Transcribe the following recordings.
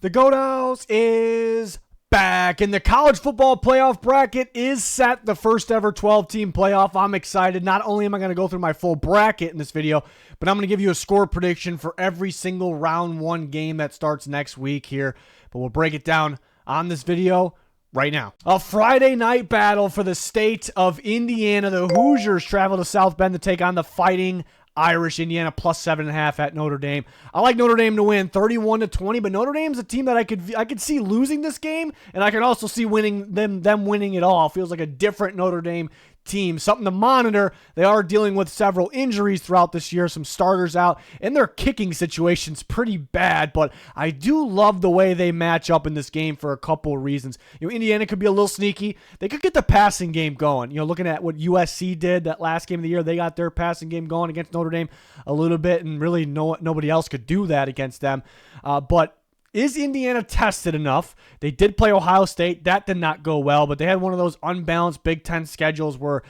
The Goat House is back, and the college football playoff bracket is set. The first ever 12-team playoff. I'm excited. Not only am I going to go through my full bracket in this video, but I'm going to give you a score prediction for every single round one game that starts next week here. But we'll break it down on this video right now. A Friday night battle for the state of Indiana. The Hoosiers travel to South Bend to take on the Fighting Irish. Indiana plus 7.5 at Notre Dame. I like Notre Dame to win 31-20, but Notre Dame's a team that I could see losing this game, and I could also see winning them winning it all. Feels like a different Notre Dame team. Something to monitor. They are dealing with several injuries throughout this year, some starters out, and their kicking situation's pretty bad, but I do love the way they match up in this game for a couple of reasons. Indiana could be a little sneaky. They could get the passing game going. Looking at what USC did that last game of the year, they got their passing game going against Notre Dame a little bit, and really nobody else could do that against them. But is Indiana tested enough? They did play Ohio State. That did not go well, but they had one of those unbalanced Big Ten schedules where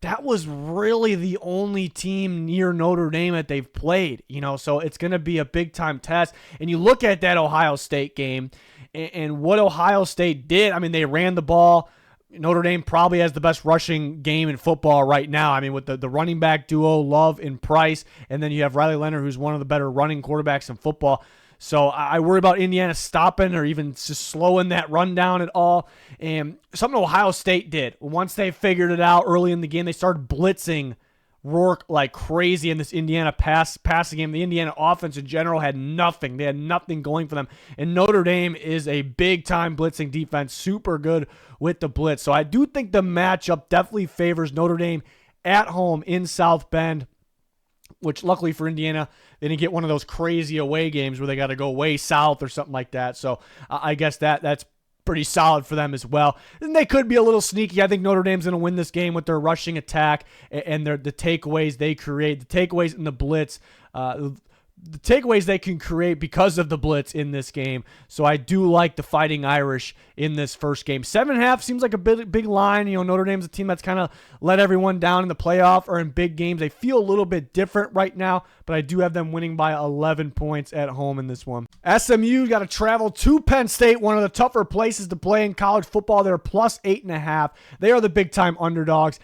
that was really the only team near Notre Dame that they've played, so it's going to be a big-time test. And you look at that Ohio State game and what Ohio State did. I mean, they ran the ball. Notre Dame probably has the best rushing game in football right now. I mean, with the running back duo, Love and Price, and then you have Riley Leonard, who's one of the better running quarterbacks in football. So I worry about Indiana stopping or even just slowing that run down at all. And something Ohio State did, once they figured it out early in the game, they started blitzing Rourke like crazy in this Indiana passing game. The Indiana offense in general had nothing. They had nothing going for them. And Notre Dame is a big-time blitzing defense, super good with the blitz. So I do think the matchup definitely favors Notre Dame at home in South Bend, which luckily for Indiana, they didn't get one of those crazy away games where they got to go way south or something like that. So I guess that's pretty solid for them as well. And they could be a little sneaky. I think Notre Dame's going to win this game with their rushing attack and the takeaways they create, the takeaways in the blitz, the takeaways they can create because of the blitz in this game. So I do like the Fighting Irish in this first game. 7.5 seems like a big line. Notre Dame's a team that's kind of let everyone down in the playoff or in big games. They feel a little bit different right now, but I do have them winning by 11 points at home in this one. SMU got to travel to Penn State, one of the tougher places to play in college football. They're plus 8.5. They are the big-time underdogs.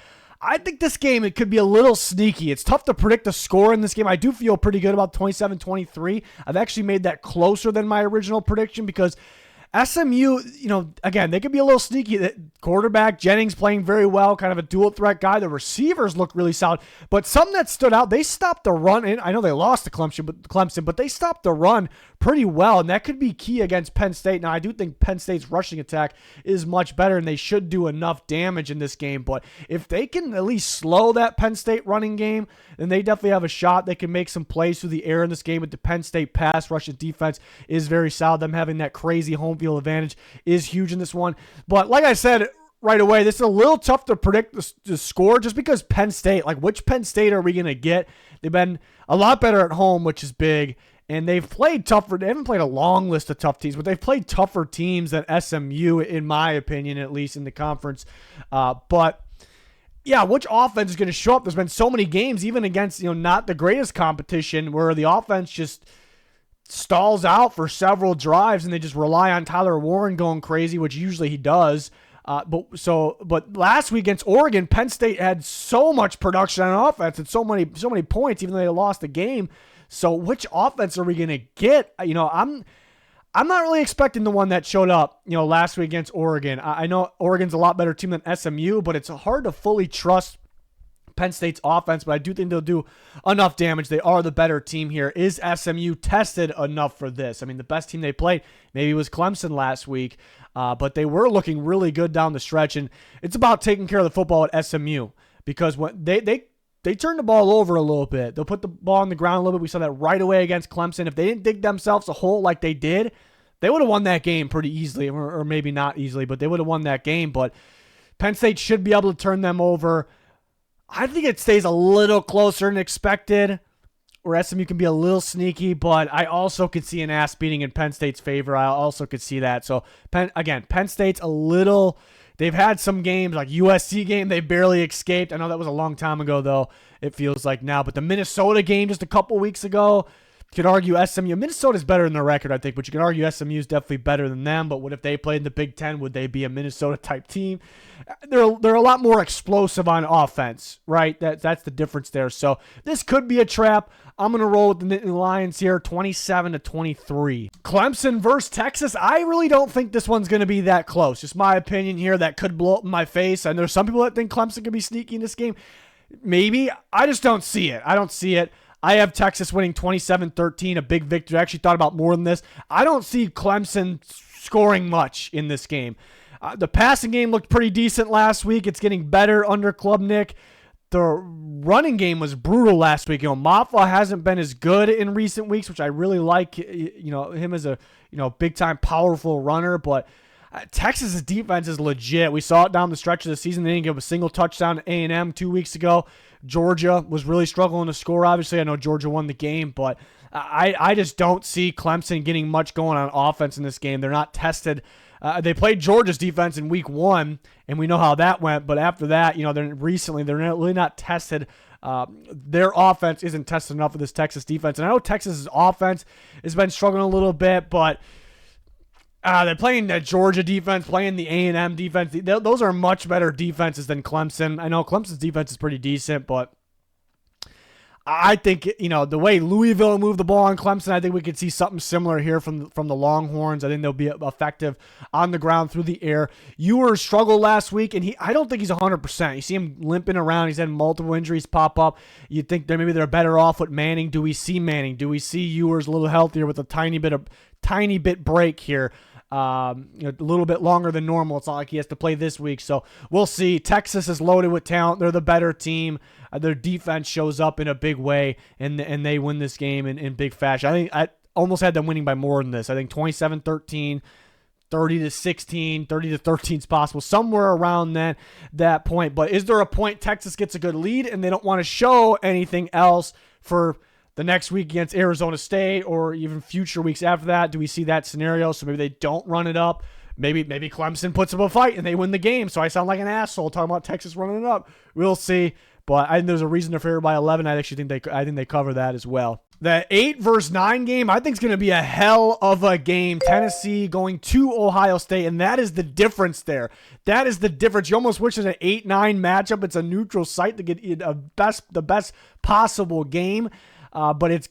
I think this game, it could be a little sneaky. It's tough to predict the score in this game. I do feel pretty good about 27-23. I've actually made that closer than my original prediction because SMU, again, they could be a little sneaky. The quarterback, Jennings, playing very well, kind of a dual threat guy. The receivers look really solid. But something that stood out, they stopped the run. And I know they lost to Clemson, but they stopped the run pretty well. And that could be key against Penn State. Now, I do think Penn State's rushing attack is much better, and they should do enough damage in this game. But if they can at least slow that Penn State running game, then they definitely have a shot. They can make some plays through the air in this game. But the Penn State pass rushing defense is very solid. Them having that crazy home field advantage is huge in this one. But like I said right away, this is a little tough to predict the score just because Penn State, like which Penn State are we going to get? They've been a lot better at home, which is big. And they've played tougher. They haven't played a long list of tough teams, but they've played tougher teams than SMU, in my opinion, at least in the conference. But yeah, which offense is going to show up? There's been so many games, even against not the greatest competition, where the offense just stalls out for several drives and they just rely on Tyler Warren going crazy, which usually he does. But last week against Oregon, Penn State had so much production on offense and so many points, even though they lost the game. So which offense are we going to get? I'm not really expecting the one that showed up, last week against Oregon. I know Oregon's a lot better team than SMU, but it's hard to fully trust Penn State's offense, but I do think they'll do enough damage. They are the better team here. Is SMU tested enough for this? I mean, the best team they played maybe was Clemson last week, but they were looking really good down the stretch, and it's about taking care of the football at SMU because when they turn the ball over a little bit. They'll put the ball on the ground a little bit. We saw that right away against Clemson. If they didn't dig themselves a hole like they did, they would have won that game pretty easily, or maybe not easily, but they would have won that game. But Penn State should be able to turn them over. I think it stays a little closer than expected, or SMU can be a little sneaky, but I also could see an ass beating in Penn State's favor. I also could see that. So, Penn State's a little... They've had some games, like USC game, they barely escaped. I know that was a long time ago, though, it feels like now. But the Minnesota game just a couple weeks ago, You could argue SMU. Minnesota's better in their record, I think, but you can argue SMU is definitely better than them. But what if they played in the Big Ten? Would they be a Minnesota-type team? They're a lot more explosive on offense, right? That's the difference there. So this could be a trap. I'm going to roll with the Nittany Lions here, 27-23. Clemson versus Texas. I really don't think this one's going to be that close. Just my opinion here. That could blow up in my face. And there's some people that think Clemson could be sneaky in this game. Maybe. I just don't see it. I don't see it. I have Texas winning 27-13, a big victory. I actually thought about more than this. I don't see Clemson scoring much in this game. The passing game looked pretty decent last week. It's getting better under Klubnik. The running game was brutal last week. Mafah hasn't been as good in recent weeks, which I really like. Him as a big-time powerful runner, but Texas's defense is legit. We saw it down the stretch of the season. They didn't give a single touchdown to A&M 2 weeks ago. Georgia was really struggling to score. Obviously, I know Georgia won the game, but I just don't see Clemson getting much going on offense in this game. They're not tested. They played Georgia's defense in week 1, and we know how that went. But after that, they're really not tested. Their offense isn't tested enough for this Texas defense. And I know Texas's offense has been struggling a little bit, but they're playing the Georgia defense, playing the A&M defense. Those are much better defenses than Clemson. I know Clemson's defense is pretty decent, but I think, the way Louisville moved the ball on Clemson, I think we could see something similar here from the Longhorns. I think they'll be effective on the ground through the air. Ewers struggled last week, and I don't think he's 100%. You see him limping around. He's had multiple injuries pop up. You'd think maybe they're better off with Manning. Do we see Manning? Do we see Ewers a little healthier with a tiny bit break here? A little bit longer than normal. It's not like he has to play this week, so we'll see. Texas is loaded with talent. They're the better team. Their defense shows up in a big way, and they win this game in big fashion. I think I almost had them winning by more than this. I think 27-13, 30-16, 30-13 is possible, somewhere around that point. But is there a point Texas gets a good lead and they don't want to show anything else for the next week against Arizona State or even future weeks after that? Do we see that scenario? So maybe they don't run it up. Maybe Clemson puts up a fight and they win the game. So I sound like an asshole talking about Texas running it up. We'll see. But I think there's a reason they're favored by 11. I think they cover that as well. The 8 versus 9 game, I think, is going to be a hell of a game. Tennessee going to Ohio State, and that is the difference there. That is the difference. You almost wish it was an 8-9 matchup. It's a neutral site to get the best possible game, but it's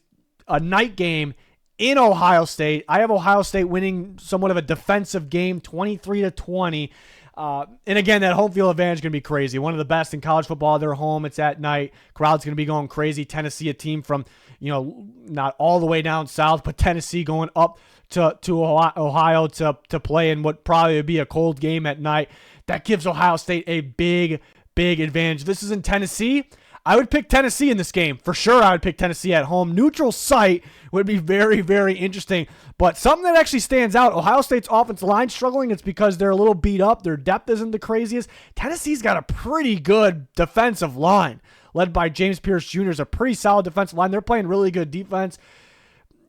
a night game in Ohio State. I have Ohio State winning somewhat of a defensive game, 23-20. And again, that home field advantage is going to be crazy. One of the best in college football. They're home. It's at night. Crowd's going to be going crazy. Tennessee, a team from, not all the way down south, but Tennessee going up to Ohio to play in what probably would be a cold game at night. That gives Ohio State a big, big advantage. This is in Tennessee. I would pick Tennessee in this game. For sure, I would pick Tennessee at home. Neutral site would be very, very interesting. But something that actually stands out, Ohio State's offensive line struggling. It's because they're a little beat up. Their depth isn't the craziest. Tennessee's got a pretty good defensive line, led by James Pierce Jr. It's a pretty solid defensive line. They're playing really good defense.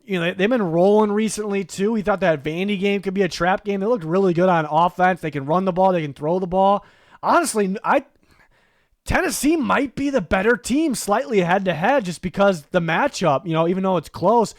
They've been rolling recently, too. We thought that Vandy game could be a trap game. They looked really good on offense. They can run the ball. They can throw the ball. Honestly, Tennessee might be the better team slightly head-to-head just because the matchup, even though it's close,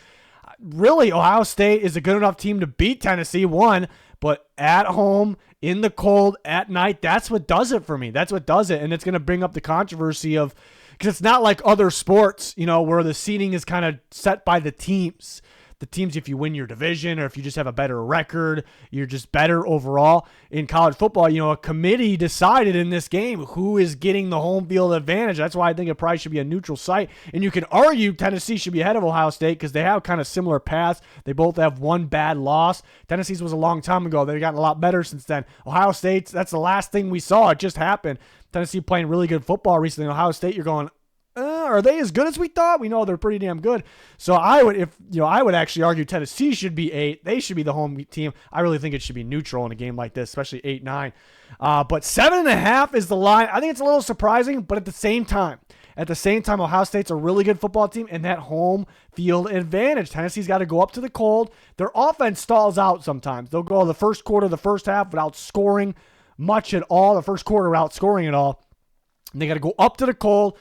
really Ohio State is a good enough team to beat Tennessee, one, but at home, in the cold, at night, that's what does it for me. That's what does it, and it's going to bring up the controversy of, because it's not like other sports, where the seeding is kind of set by the teams. The teams, if you win your division or if you just have a better record, you're just better overall. In college football, a committee decided in this game who is getting the home field advantage. That's why I think it probably should be a neutral site. And you can argue Tennessee should be ahead of Ohio State because they have kind of similar paths. They both have one bad loss. Tennessee's was a long time ago. They've gotten a lot better since then. Ohio State's, that's the last thing we saw. It just happened. Tennessee playing really good football recently. Ohio State, you're going, are they as good as we thought? We know they're pretty damn good. So I would actually argue Tennessee should be 8. They should be the home team. I really think it should be neutral in a game like this, especially 8-9. But 7.5 is the line. I think it's a little surprising, but at the same time, Ohio State's a really good football team, and that home field advantage. Tennessee's got to go up to the cold. Their offense stalls out sometimes. They'll go the first quarter, the first half without scoring much at all. The first quarter without scoring at all. And they got to go up to the cold.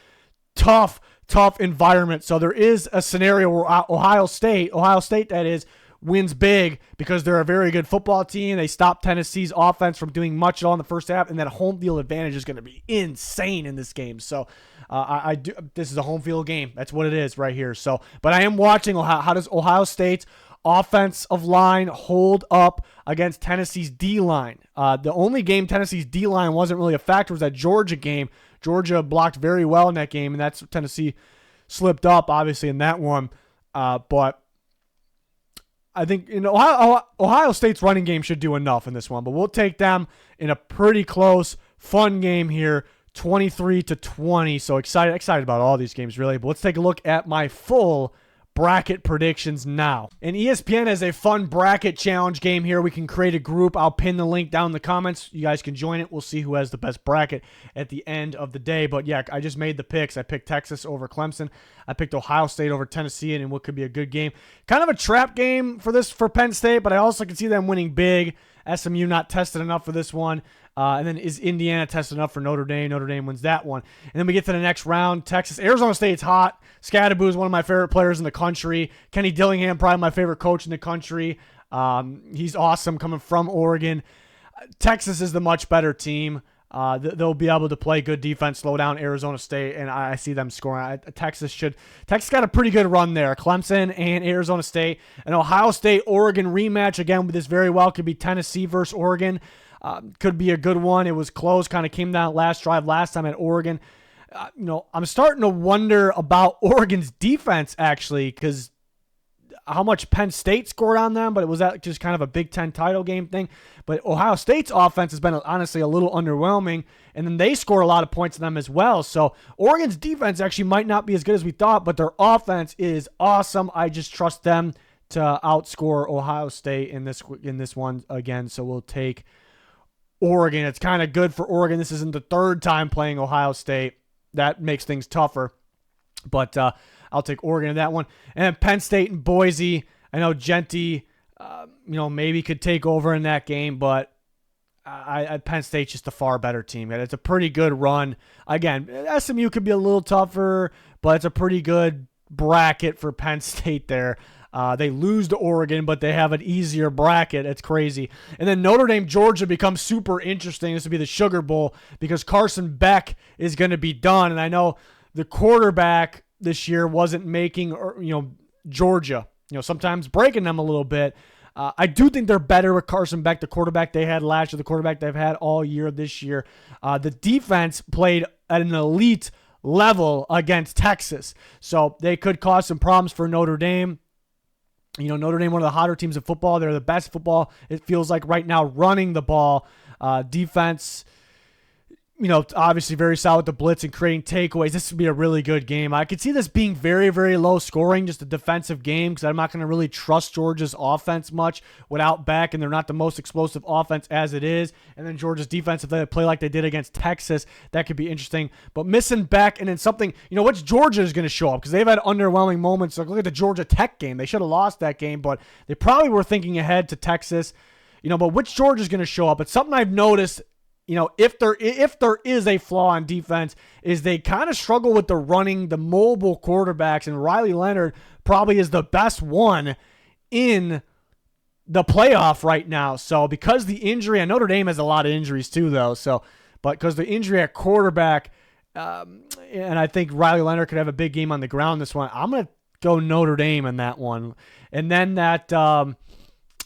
Tough tough environment. So there is a scenario where Ohio State that is, wins big because they're a very good football team. They stop Tennessee's offense from doing much at all in the first half, and that home field advantage is going to be insane in this game. So I do. This is a home field game. That's what it is right here. So, but I am watching how does Ohio State's offensive line hold up against Tennessee's D-line. The only game Tennessee's D-line wasn't really a factor was that Georgia game. Georgia blocked very well in that game, and that's Tennessee slipped up, obviously, in that one. But I think Ohio State's running game should do enough in this one, but we'll take them in a pretty close, fun game here, 23-20. So excited about all these games, really. But let's take a look at my full bracket predictions now. And ESPN has a fun bracket challenge game here. We can create a group. I'll pin the link down in the comments. You guys can join it. We'll see who has the best bracket at the end of the day. But yeah, I just made the picks. I picked Texas over Clemson. I picked Ohio State over Tennessee in what could be a good game. Kind of a trap game for Penn State, but I also can see them winning big. SMU not tested enough for this one. And then is Indiana tested enough for Notre Dame? Notre Dame wins that one. And then we get to the next round. Texas. Arizona State's hot. Scadaboo is one of my favorite players in the country. Kenny Dillingham, probably my favorite coach in the country. He's awesome coming from Oregon. Texas is the much better team. They'll be able to play good defense, slow down Arizona State, and I see them scoring. Texas got a pretty good run there. Clemson and Arizona State. An Ohio State-Oregon rematch, again, with this very well could be Tennessee versus Oregon. Could be a good one. It was close, kind of came down last drive last time at Oregon. I'm starting to wonder about Oregon's defense, actually, because how much Penn State scored on them, but it was that just kind of a Big Ten title game thing. But Ohio State's offense has been honestly a little underwhelming, and then they score a lot of points on them as well. So Oregon's defense actually might not be as good as we thought, but their offense is awesome. I just trust them to outscore Ohio State in this one again. So we'll take Oregon. It's kind of good for Oregon. This isn't the third time playing Ohio State. That makes things tougher. But I'll take Oregon in that one. And then Penn State and Boise. I know Genty, maybe could take over in that game, but Penn State's just a far better team. It's a pretty good run. Again, SMU could be a little tougher, but it's a pretty good bracket for Penn State there. They lose to Oregon, but they have an easier bracket. It's crazy. And then Notre Dame, Georgia becomes super interesting. This would be the Sugar Bowl because Carson Beck is going to be done. And I know the quarterback this year wasn't making, Georgia, sometimes breaking them a little bit. I do think they're better with Carson Beck, the quarterback they had last year, the quarterback they've had all year this year. The defense played at an elite level against Texas, so they could cause some problems for Notre Dame. Notre Dame, one of the hotter teams of football. They're the best football, it feels like right now, running the ball. Defense, obviously very solid with the blitz and creating takeaways. This would be a really good game. I could see this being very, very low scoring, just a defensive game, because I'm not going to really trust Georgia's offense much without Beck, and they're not the most explosive offense as it is. And then Georgia's defense, if they play like they did against Texas, that could be interesting. But missing Beck, and then something, which Georgia is going to show up, because they've had underwhelming moments. Like, look at the Georgia Tech game. They should have lost that game, but they probably were thinking ahead to Texas. But which Georgia is going to show up? It's something I've noticed. If there is a flaw on defense, is they kind of struggle with the mobile quarterbacks, and Riley Leonard probably is the best one in the playoff right now. So because the injury, and Notre Dame has a lot of injuries too, though. But because the injury at quarterback, and I think Riley Leonard could have a big game on the ground this one, I'm gonna go Notre Dame in that one, and then that.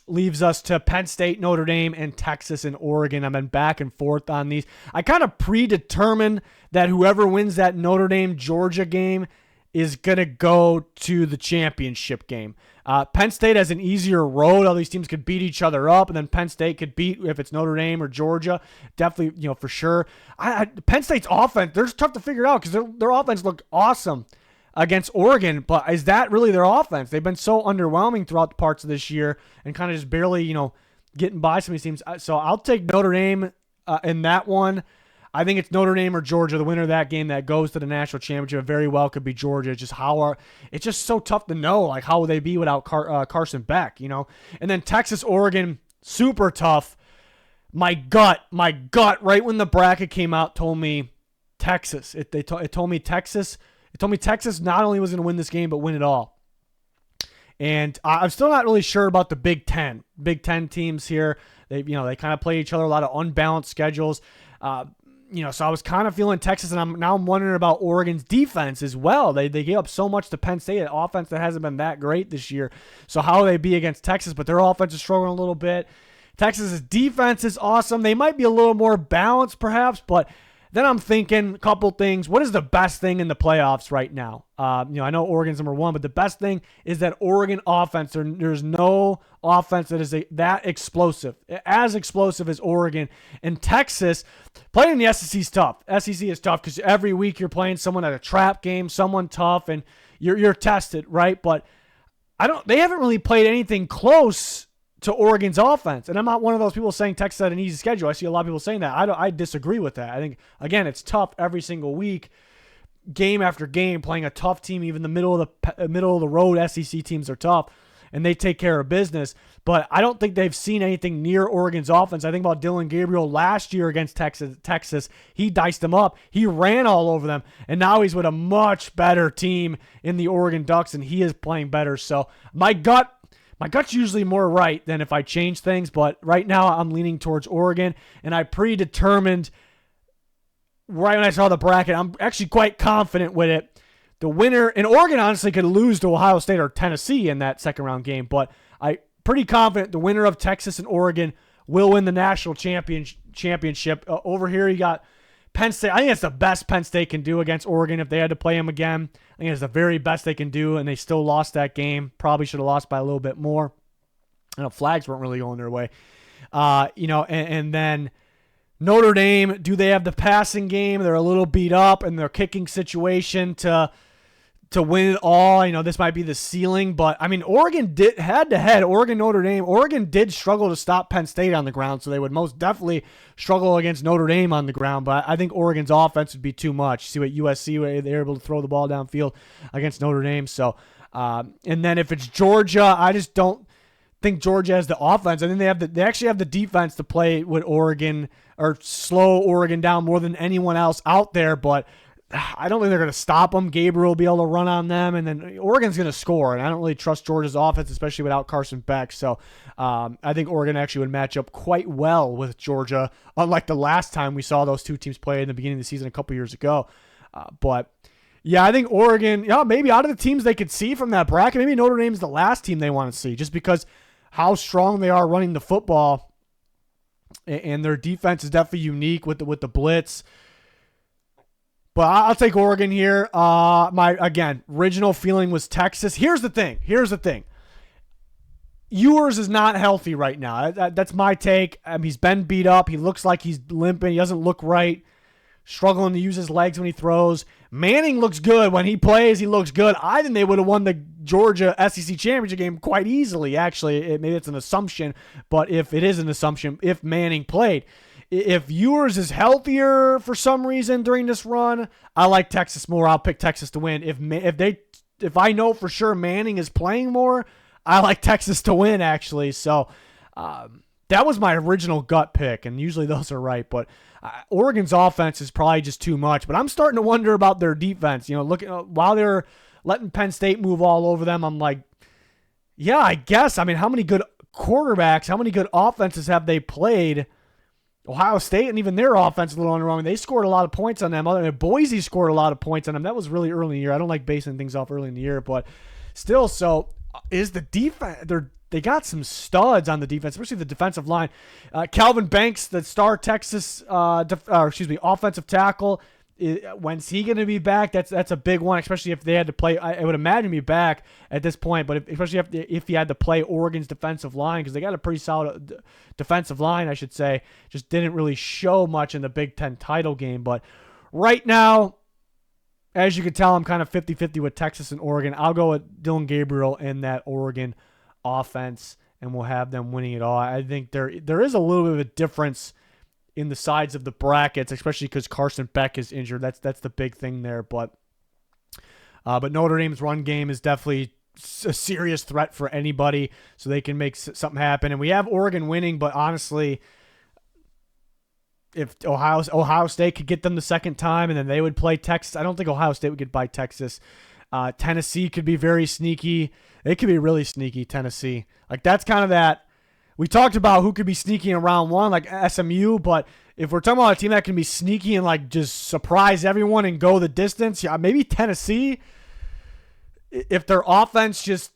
Leaves us to Penn State, Notre Dame, and Texas and Oregon. I've been back and forth on these. I kind of predetermine that whoever wins that Notre Dame-Georgia game is going to go to the championship game. Penn State has an easier road. All these teams could beat each other up, and then Penn State could beat, if it's Notre Dame or Georgia, definitely, for sure. Penn State's offense, they're just tough to figure out because their offense looked awesome against Oregon, but is that really their offense? They've been so underwhelming throughout the parts of this year and kind of just barely, getting by some of these teams. So I'll take Notre Dame in that one. I think it's Notre Dame or Georgia, the winner of that game that goes to the national championship. It very well could be Georgia. It's just so tough to know, like, how will they be without Carson Beck, And then Texas, Oregon, super tough. My gut, right when the bracket came out, told me Texas. It told me Texas It told me Texas not only was going to win this game, but win it all. And I'm still not really sure about the Big Ten. Big Ten teams here, they kind of play each other, a lot of unbalanced schedules. So I was kind of feeling Texas, and I'm wondering about Oregon's defense as well. They gave up so much to Penn State, an offense that hasn't been that great this year. So how will they be against Texas? But their offense is struggling a little bit. Texas's defense is awesome. They might be a little more balanced perhaps, but then I'm thinking a couple things. What is the best thing in the playoffs right now? I know Oregon's number one, but the best thing is that Oregon offense. There's no offense that is that explosive, as explosive as Oregon. And Texas, playing in the SEC is tough. SEC is tough because every week you're playing someone at a trap game, someone tough, and you're tested, right? But they haven't really played anything close to Oregon's offense. And I'm not one of those people saying Texas had an easy schedule. I see a lot of people saying that. I disagree with that. I think, again, it's tough every single week, game after game, playing a tough team. Even the middle of the road SEC teams are tough, and they take care of business. But I don't think they've seen anything near Oregon's offense. I think about Dillon Gabriel last year against Texas. He diced them up. He ran all over them. And now he's with a much better team in the Oregon Ducks, and he is playing better. So my gut's usually more right than if I change things, but right now I'm leaning towards Oregon, and I predetermined right when I saw the bracket. I'm actually quite confident with it. The winner, and Oregon honestly could lose to Ohio State or Tennessee in that second round game, but I pretty confident the winner of Texas and Oregon will win the national championship. Over here you got Penn State. I think it's the best Penn State can do against Oregon if they had to play them again. I think it's the very best they can do, and they still lost that game. Probably should have lost by a little bit more. Flags weren't really going their way. And then Notre Dame, do they have the passing game? They're a little beat up in their kicking situation to win it all. This might be the ceiling, but I mean, Oregon did head-to-head, Notre Dame. Oregon did struggle to stop Penn State on the ground, so they would most definitely struggle against Notre Dame on the ground, but I think Oregon's offense would be too much. See what USC, they're able to throw the ball downfield against Notre Dame. So, and then if it's Georgia, I just don't think Georgia has the offense. I think they actually have the defense to play with Oregon or slow Oregon down more than anyone else out there, but I don't think they're going to stop them. Gabriel will be able to run on them, and then Oregon's going to score, and I don't really trust Georgia's offense, especially without Carson Beck. So I think Oregon actually would match up quite well with Georgia, unlike the last time we saw those two teams play in the beginning of the season a couple years ago. But yeah, I think Oregon, maybe out of the teams they could see from that bracket, maybe Notre Dame's the last team they want to see, just because how strong they are running the football, and their defense is definitely unique with the blitz. But I'll take Oregon here. My original feeling was Texas. Here's the thing. Ewers is not healthy right now. That's my take. He's been beat up. He looks like he's limping. He doesn't look right. Struggling to use his legs when he throws. Manning looks good. When he plays, he looks good. I think they would have won the Georgia SEC championship game quite easily, actually. Maybe it's an assumption, but if it is an assumption, if Manning played. If Ewers is healthier for some reason during this run, I like Texas more. I'll pick Texas to win. If I know for sure Manning is playing more, I like Texas to win, actually. So that was my original gut pick, and usually those are right. But Oregon's offense is probably just too much. But I'm starting to wonder about their defense. While they're letting Penn State move all over them, I'm like, yeah, I guess. I mean, how many good quarterbacks, how many good offenses have they played? Ohio State, and even their offense is a little underwhelming. They scored a lot of points on them. Boise scored a lot of points on them. That was really early in the year. I don't like basing things off early in the year, but still, so is the defense. They got some studs on the defense, especially the defensive line. Calvin Banks, the star Texas offensive tackle, when's he going to be back? That's a big one, especially if they had to play. I would imagine he'd be back at this point, but especially if he had to play Oregon's defensive line, because they got a pretty solid defensive line, I should say. Just didn't really show much in the Big Ten title game. But right now, as you can tell, I'm kind of 50-50 with Texas and Oregon. I'll go with Dillon Gabriel in that Oregon offense, and we'll have them winning it all. I think there is a little bit of a difference in the sides of the brackets, especially because Carson Beck is injured. That's the big thing there. But Notre Dame's run game is definitely a serious threat for anybody, so they can make something happen. And we have Oregon winning, but honestly, if Ohio State could get them the second time, and then they would play Texas. I don't think Ohio State would get by Texas. Tennessee could be very sneaky. They could be really sneaky, Tennessee. Like, that's kind of that. We talked about who could be sneaky in round one, like SMU, but if we're talking about a team that can be sneaky and like just surprise everyone and go the distance, yeah, maybe Tennessee, if their offense just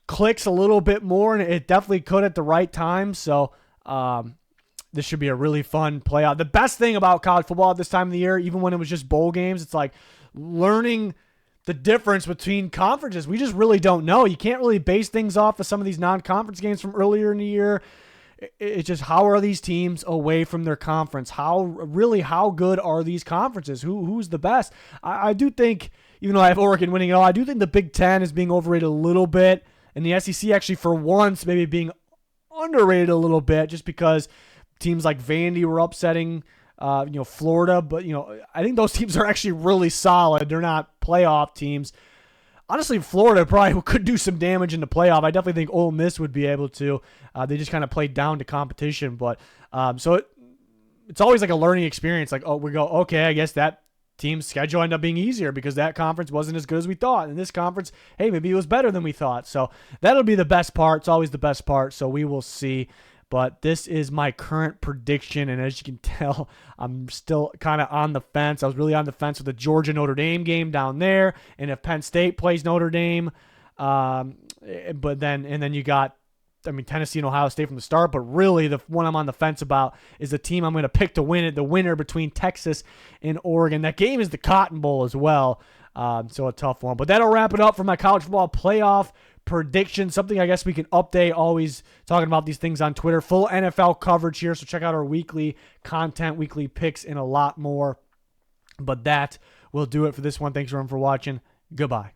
clicks a little bit more, and it definitely could at the right time. So this should be a really fun playoff. The best thing about college football at this time of the year, even when it was just bowl games, it's like learning the difference between conferences. We just really don't know. You can't really base things off of some of these non-conference games from earlier in the year. It's just, how are these teams away from their conference? How good are these conferences? Who's the best? I do think, even though I have Oregon winning it all, I do think the Big Ten is being overrated a little bit, and the SEC actually for once maybe being underrated a little bit, just because teams like Vandy were upsetting Florida, but I think those teams are actually really solid. They're not playoff teams. Honestly, Florida probably could do some damage in the playoff. I definitely think Ole Miss would be able to. They just kind of played down to competition, but it's always like a learning experience. Like, we go, okay, I guess that team's schedule ended up being easier because that conference wasn't as good as we thought. And this conference, hey, maybe it was better than we thought. So that'll be the best part. It's always the best part. So we will see. But this is my current prediction, and as you can tell, I'm still kind of on the fence. I was really on the fence with the Georgia-Notre Dame game down there, and if Penn State plays Notre Dame, but then you got, Tennessee and Ohio State from the start. But really, the one I'm on the fence about is the team I'm going to pick to win it, the winner between Texas and Oregon. That game is the Cotton Bowl as well, so a tough one. But that'll wrap it up for my college football playoff prediction. Something I guess we can update, always talking about these things on Twitter. Full NFL coverage here, so check out our weekly content, weekly picks, and a lot more. But that will do it for this one. Thanks everyone for watching. Goodbye.